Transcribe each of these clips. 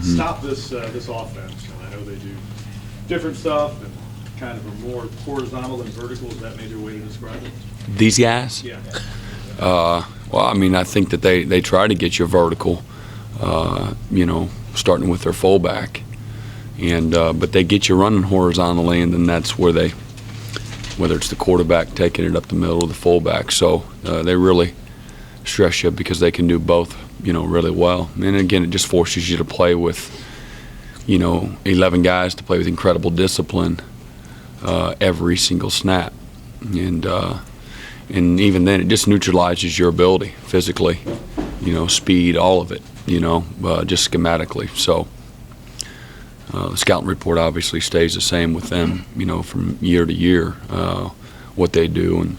stop this offense? And I know they do different stuff and kind of are more horizontal than vertical. Is that maybe a way to describe it? These guys? Yeah. Well, I mean, I think that they try to get you vertical, starting with their fullback, and but they get you running horizontally, and then that's where whether it's the quarterback taking it up the middle or the fullback. So they really stress you because they can do both, really well. And again, it just forces you to play with, 11 guys to play with incredible discipline every single snap, and even then, it just neutralizes your ability physically, speed, all of it, just schematically. So the scouting report obviously stays the same with them, from year to year, what they do and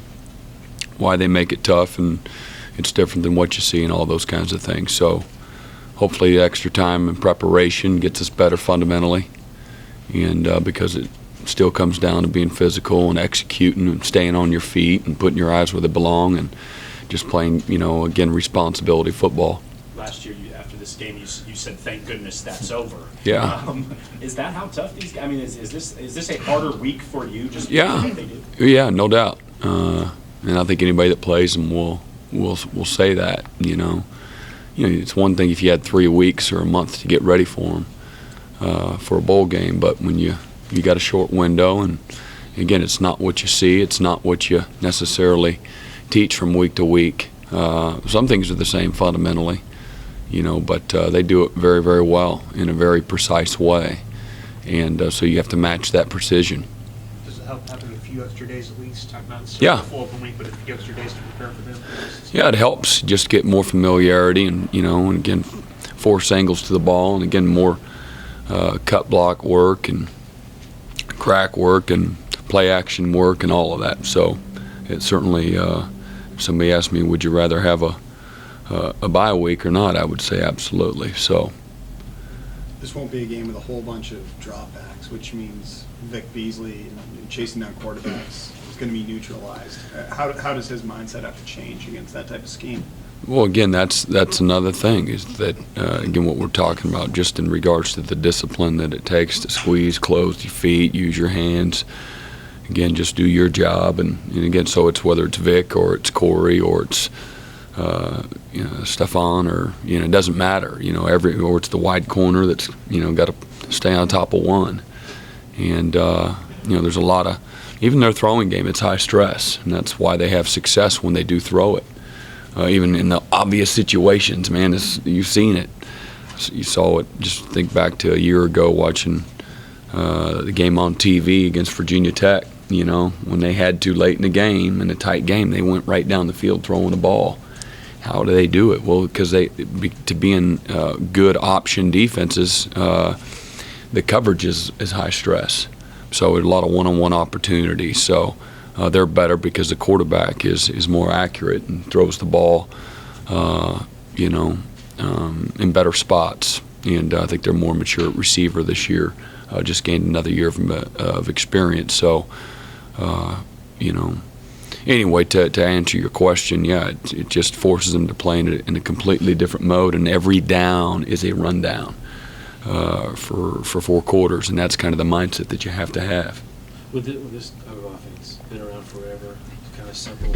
why they make it tough, and it's different than what you see and all those kinds of things. So hopefully the extra time and preparation gets us better fundamentally, and because it still comes down to being physical and executing and staying on your feet and putting your eyes where they belong and just playing, again, responsibility football. Last year, after this game, you said, "Thank goodness that's over." Yeah. Is that how tough these guys? I mean, is this a harder week for you? Just yeah, what they do? Yeah, no doubt. And I think anybody that plays them will say that. It's one thing if you had 3 weeks or a month to get ready for them for a bowl game, but when you got a short window, and again, it's not what you see, it's not what you necessarily teach from week to week. Some things are the same fundamentally, but they do it very, very well in a very precise way, and so you have to match that precision. Does it help having a few extra days at least? Not Yeah. a full open week, but a few extra days to prepare for them? Yeah, it helps just get more familiarity, and and again, force angles to the ball, and again, more cut block work and crack work and play action work and all of that. So it certainly, if somebody asked me, would you rather have a bye week or not, I would say absolutely. So this won't be a game with a whole bunch of dropbacks, which means Vic Beasley and chasing down quarterbacks is going to be neutralized. How does his mindset have to change against that type of scheme? Well, again, that's another thing, is that, again, what we're talking about just in regards to the discipline that it takes to squeeze, close your feet, use your hands. Again, just do your job. And again, so it's whether it's Vic or it's Corey or it's, Stefan, or, it doesn't matter, or it's the wide corner that's, got to stay on top of one. And, there's a lot of, even their throwing game, it's high stress, and that's why they have success when they do throw it. Even in the obvious situations, man, you've seen it. You saw it. Just think back to a year ago watching the game on TV against Virginia Tech. When they had to late in the game, in a tight game, they went right down the field throwing the ball. How do they do it? Well, because to be in good option defenses, the coverage is high stress. So a lot of one-on-one opportunities. So they're better because the quarterback is more accurate and throws the ball, in better spots. And I think they're more mature receiver this year. Just gained another year of experience. So, anyway, to answer your question, yeah, it just forces them to play in a completely different mode, and every down is a rundown for 4 quarters, and that's kind of the mindset that you have to have. With this type of offense, been around forever, it's kind of simple.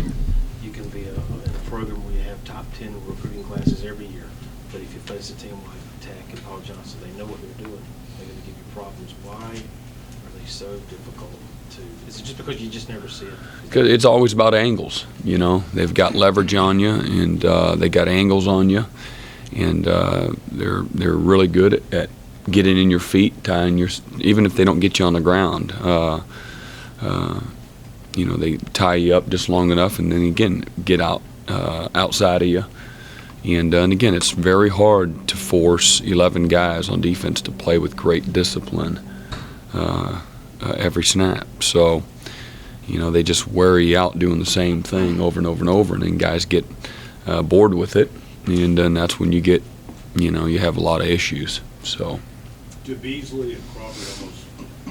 You can be in a program where you have top 10 recruiting classes every year, but if you face a team like Tech and Paul Johnson, they know what they're doing. They're going to give you problems. Why are they so difficult to? Is it just because you just never see it? Because it's always about angles. They've got leverage on you, and they got angles on you, and they're really good at getting in your feet, tying even if they don't get you on the ground. They tie you up just long enough, and then again get outside of you. And again, it's very hard to force 11 guys on defense to play with great discipline every snap. So, they just wear you out doing the same thing over and over and over, and then guys get bored with it, and then that's when you get, you have a lot of issues. So. Do Beasley and Crawford almost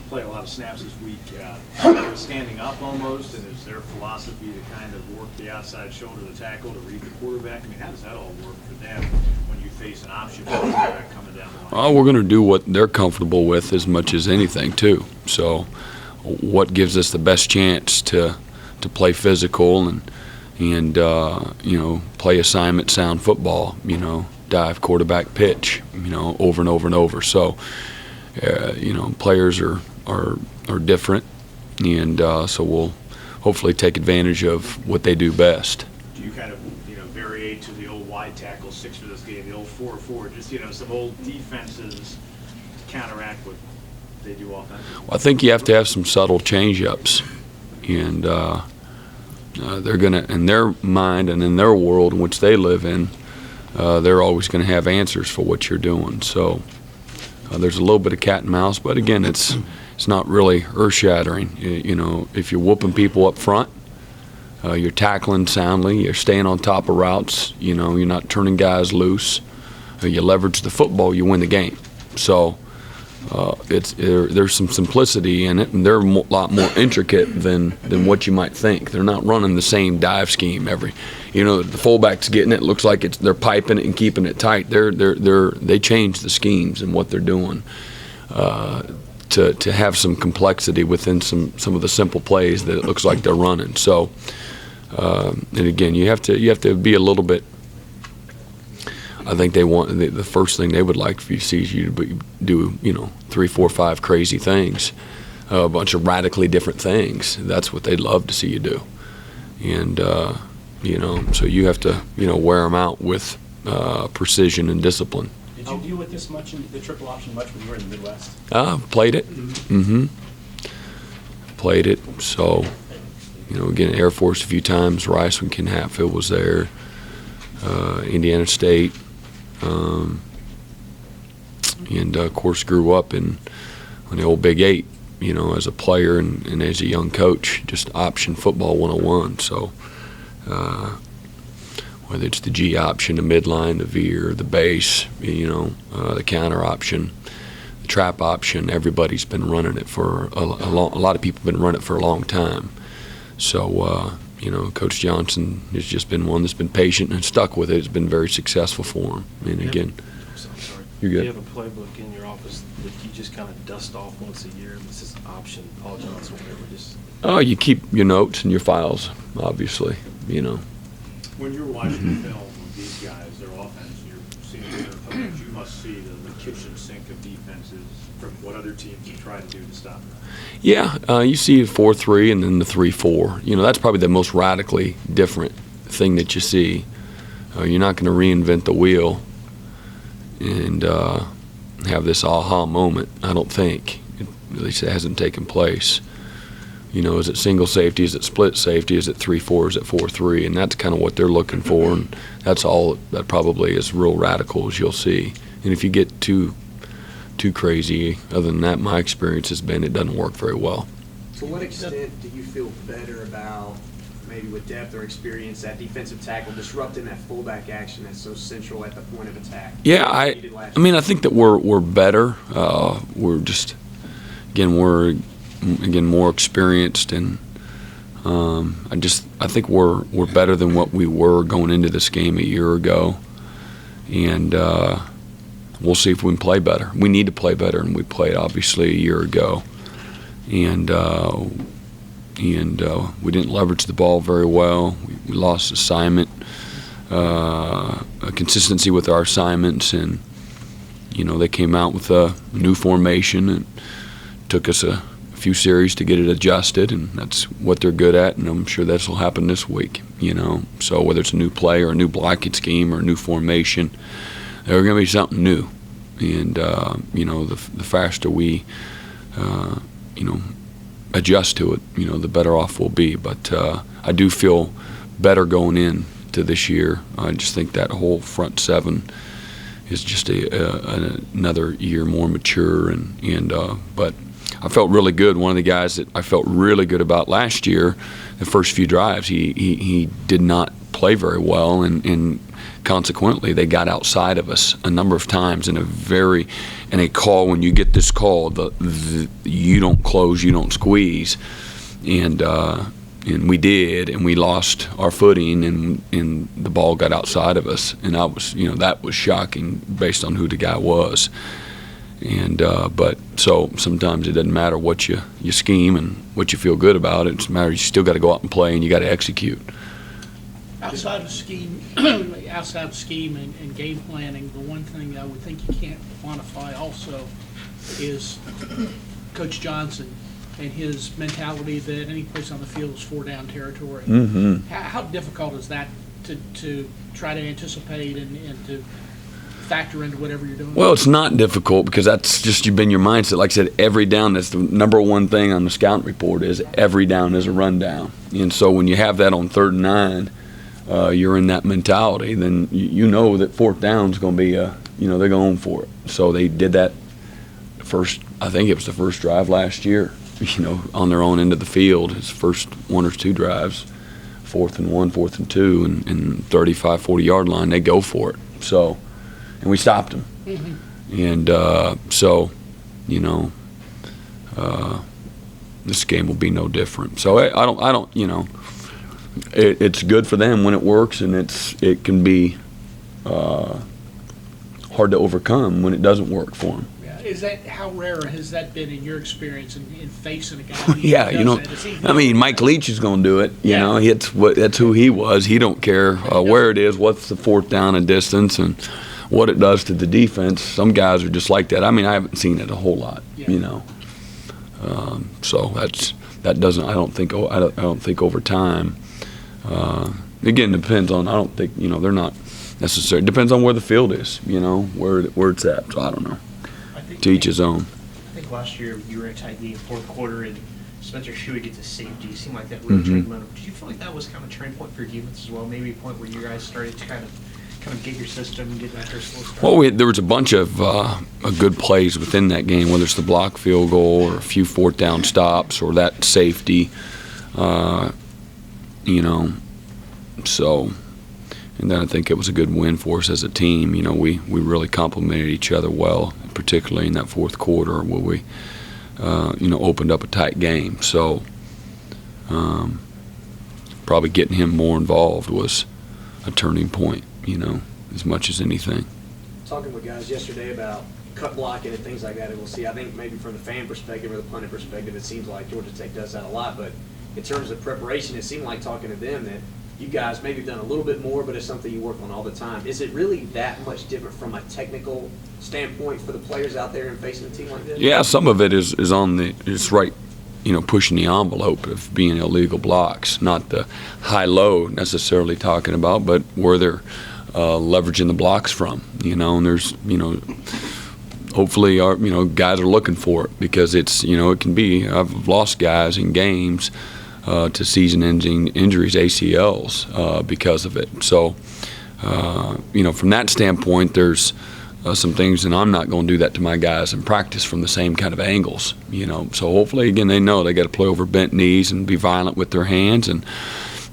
play a lot of snaps this week standing up almost, and is their philosophy to kind of work the outside shoulder of the tackle to read the quarterback? I mean, how does that all work for them when you face an option quarterback coming down the line? We're going to do what they're comfortable with as much as anything too. So, what gives us the best chance to play physical and play assignment sound football. Dive, quarterback, pitch. Over and over and over. So, players are different, and so we'll hopefully take advantage of what they do best. Do you kind of, vary to the old wide tackle 6 for this game, the old 4-4, just, some old defenses to counteract what they do offensively? Well, I think you have to have some subtle change-ups, and they're going to, in their mind and in their world in which they live in, they're always going to have answers for what you're doing. So there's a little bit of cat and mouse, but again, it's not really earth-shattering. If you're whooping people up front, you're tackling soundly, you're staying on top of routes, you're not turning guys loose, you leverage the football, you win the game. So there's some simplicity in it, and they're a lot more intricate than what you might think. They're not running the same dive scheme the fullback's getting it, looks like they're piping it and keeping it tight. They change the schemes and what they're doing to have some complexity within some of the simple plays that it looks like they're running. So and again, you have to be a little bit. I think the first thing they would like for you to see is you to do 3, 4, 5 crazy things, a bunch of radically different things. That's what they'd love to see you do, and so you have to wear them out with precision and discipline. Did you deal with this much in the triple option much when you were in the Midwest? Played it. Played it. So again, Air Force a few times. Rice when Ken Hatfield was there. Indiana State. And of course grew up on the old Big 8, as a player and as a young coach, just option football 101. So whether it's the G option, the midline, the veer, the base, the counter option, the trap option, everybody's been running it for a lot of people have been running it for a long time. So Coach Johnson has just been one that's been patient and stuck with it. It's been very successful for him. And again, I'm sorry. You're good. You have a playbook in your office that you just kind of dust off once a year. This is option, Paul Johnson, whatever. You keep your notes and your files, obviously. When you're watching the film of these guys, their offense, you're seeing their opponents, you must see the kitchen sink of defenses from what other teams have tried to do to stop them. Yeah, you see 4-3 and then the 3-4. That's probably the most radically different thing that you see. You're not going to reinvent the wheel and have this aha moment, I don't think. At least it hasn't taken place. Is it single safety? Is it split safety? Is it 3-4? Is it 4-3? And that's kind of what they're looking for, and that's all that probably is real radical as you'll see. And if you get too crazy, other than that, my experience has been it doesn't work very well. To what extent do you feel better about, maybe with depth or experience, that defensive tackle disrupting that fullback action that's so central at the point of attack? Yeah, I think that we're better. We're just we're more experienced, and I think we're better than what we were going into this game a year ago, and we'll see if we can play better. We need to play better than we played obviously a year ago, and we didn't leverage the ball very well. We lost assignment, a consistency with our assignments, and they came out with a new formation and took us a few series to get it adjusted, and that's what they're good at, and I'm sure this will happen this week. So whether it's a new play or a new blocking scheme or a new formation, there's going to be something new, and the faster we adjust to it, the better off we'll be. But I do feel better going into this year. I just think that whole front seven is just another year more mature, but I felt really good. One of the guys that I felt really good about last year, the first few drives, he did not play very well, and consequently they got outside of us a number of times in a call. When you get this call, you don't close, you don't squeeze, and And we did, and we lost our footing, and the ball got outside of us, and that was shocking based on who the guy was. And but so sometimes it doesn't matter what you scheme and what you feel good about. It matters you still got to go out and play, and you got to execute. Outside of scheme, and game planning, the one thing I would think you can't quantify also is Coach Johnson and his mentality that any place on the field is 4-down territory. Mm-hmm. How difficult is that to try to anticipate and to factor into whatever you're doing? Well, it's not difficult because that's just been your mindset. Like I said, every down, that's the number one thing on the scouting report is every down is a rundown. And so when you have that on 3rd and 9, you're in that mentality, then you know that 4th down is going to be, they're going for it. So they did that I think it was the first drive last year, on their own end of the field, his first 1 or 2 drives, 4th and 1, 4th and 2, and 35, 40-yard line, they go for it. So, and we stopped them. Mm-hmm. And this game will be no different. So I don't, it's good for them when it works, and it can be hard to overcome when it doesn't work for them. How rare has that been in your experience in facing a guy who Yeah, does that? Mike Leach is going to do it. That's who he was. He don't care where it is, what's the 4th down and distance, and what it does to the defense. Some guys are just like that. I haven't seen it a whole lot. So that doesn't. I don't think over time. Again, depends on. I don't think they're not necessary. Depends on where the field is. Where it's at. So I don't know. To each his own. I think last year you were in a tight game, 4th quarter, and Spencer Shuey gets a safety. It seemed like that really turned momentum. Did you feel like that was kind of a turning point for your defense as well? Maybe a point where you guys started to kind of get your system and get after a slow start? Well, there was a bunch of good plays within that game, whether it's the block field goal or a few 4th down stops or that safety. So. And then I think it was a good win for us as a team. We really complemented each other well, particularly in that 4th quarter where we, opened up a tight game. So probably getting him more involved was a turning point, as much as anything. Talking with guys yesterday about cut blocking and things like that, and we'll see. I think maybe from the fan perspective or the punter perspective, it seems like Georgia Tech does that a lot. But in terms of preparation, it seemed like talking to them that you guys maybe have done a little bit more, but it's something you work on all the time. Is it really that much different from a technical standpoint for the players out there and facing a team like this? Yeah, some of it is right, pushing the envelope of being illegal blocks, not the high-low necessarily talking about, but where they're leveraging the blocks from, and there's, hopefully our, guys are looking for it because it's, it can be, I've lost guys in games to season-ending injuries, ACLs, because of it. So, from that standpoint, there's some things, and I'm not going to do that to my guys in practice from the same kind of angles. So hopefully, again, they know they got to play over bent knees and be violent with their hands and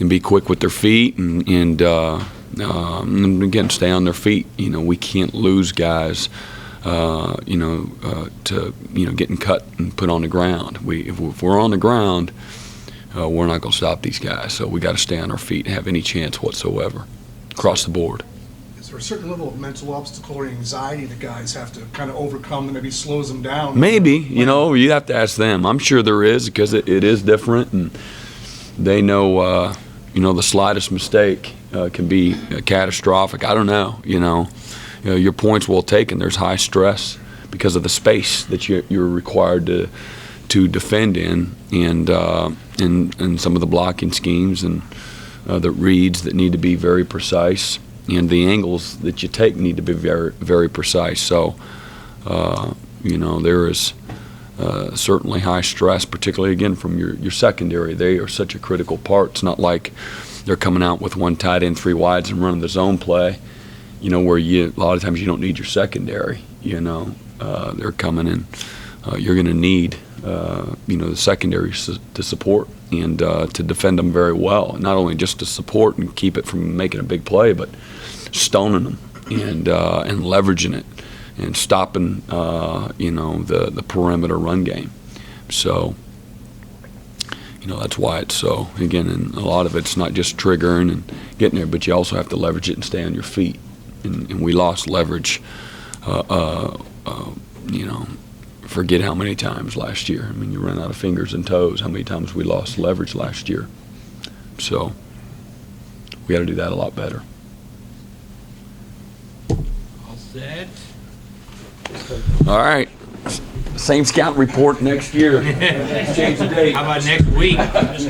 be quick with their feet and again, stay on their feet. We can't lose guys. To getting cut and put on the ground. If we're on the ground, we're not going to stop these guys. So we got to stay on our feet and have any chance whatsoever across the board. Is there a certain level of mental obstacle or anxiety that guys have to kind of overcome that maybe slows them down? Maybe, you have to ask them. I'm sure there is because it is different, and they know, the slightest mistake can be catastrophic. I don't know, your point's well taken. There's high stress because of the space that you're required to defend in, and some of the blocking schemes and the reads that need to be very precise, and the angles that you take need to be very, very precise. So, there is certainly high stress, particularly, again, from your secondary. They are such a critical part. It's not like they're coming out with one tight end, 3 wides, and running the zone play, where a lot of times you don't need your secondary. They're coming in. You're going to need, the secondary to support and to defend them very well. Not only just to support and keep it from making a big play, but stoning them and leveraging it and stopping, the perimeter run game. So, That's why it's so. Again, and a lot of it's not just triggering and getting there, but you also have to leverage it and stay on your feet. And we lost leverage, forget how many times last year. I mean, you run out of fingers and toes how many times we lost leverage last year. So we got to do that a lot better. All set. All right. Same scout report next year. Change the date. How about next week?